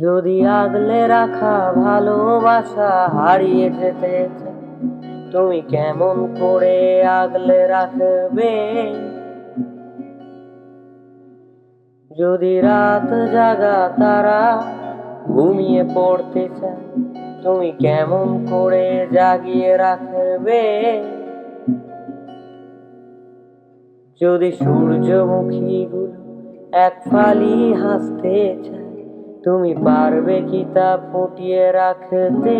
যদি আগলে রাখা ভালোবাসা হারিয়ে যেতে চায়, তুমি কেমন করে আগলে রাখবে? যদি রাত জাগা তারা ঘুমিয়ে পড়তে চায়, তুমি কেমন করে জাগিয়ে রাখবে? যদি সূর্যমুখীগুলো এক ফালি হাসতে চায়, তুমি পারবে কি তা ফুটিয়ে রাখতে?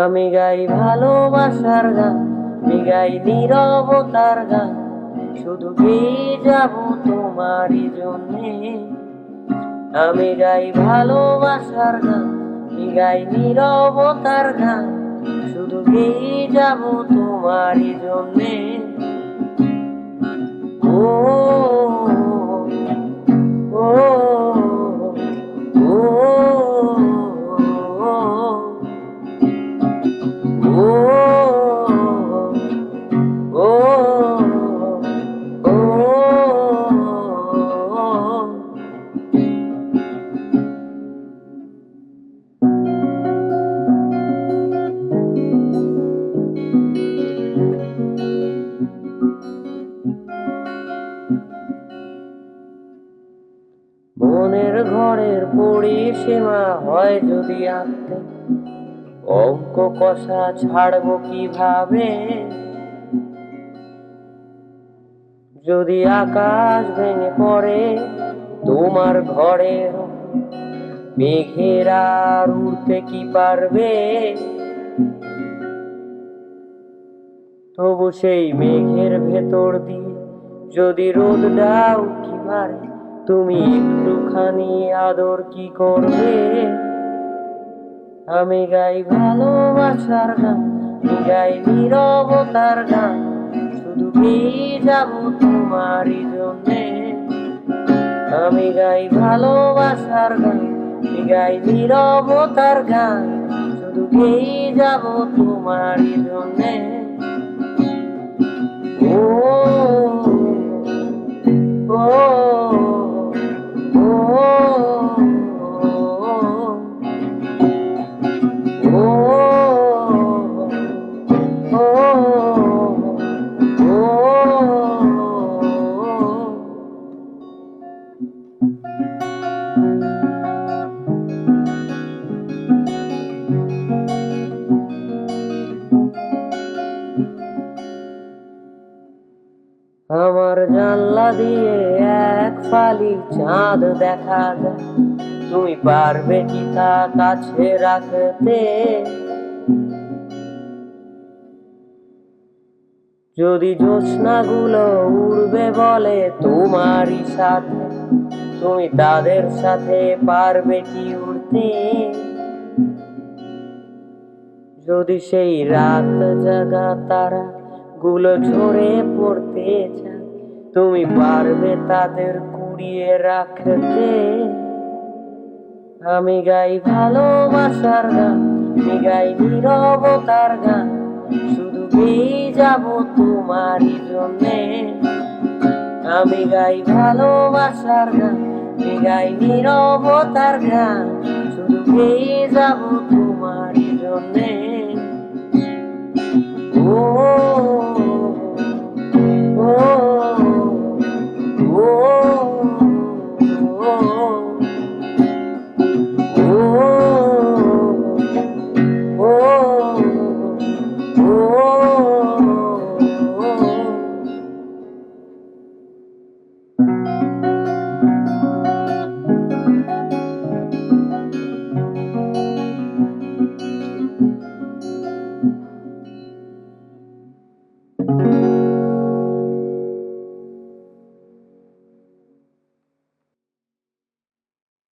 আমি গাই ভালোবাসার গান, আমি গাই নীরবতার গান, শুধু গেয়ে যাব তোমারই জন্যে। আমি গাই ভালোবাসার গান, আমি গাই নীরবতার গান, শুধু গেয়ে যাব তোমারই জন্যে। ও ও ও মনের ঘরের পরিসীমা হয় যদি আনতে, অঙ্ক কষা ছাড়বো কিভাবে? যদি আকাশ ভেঙে পড়ে তোমার ঘরের, মেঘেরা উড়তে কি পারবে? তবু সেই মেঘের ভেতর দিয়ে যদি রোদটা উঁকি মারে, তুমি একটুখানি আদর কি করবে? আমি গাই ভালোবাসার গান, আমি গাই নীরবতার গান, শুধু গেয়ে যাব তোমারই জন্যে। আমি গাই ভালোবাসার গান, আমি গাই নীরবতার গান, শুধু গেয়ে যাব তোমারই জন্যে। ও ও আমার জানলা দিয়ে এক ফালি চাঁদ দেখা যায়, তুমি পারবে কি তা কাছে রাখতে? যদি জ্যোৎস্নাগুলো উড়বে বলে তোমারই সাথে, তুমি তাদের সাথে পারবে কি উড়তে? যদি সেই রাত জাগা তারা গুলো ঝরে পড়তে চায়, তুমি পারবে তাদের কুড়িয়ে রাখতে? আমি গাই ভালোবাসার গান, আমি গাই নীরবতার গান, শুধু গেয়ে যাব তোমারই জন্যে। আমি গাই ভালোবাসার গান, আমি গাই নীরবতার গান, শুধু গেয়ে যাব তোমারই জন্যে। ও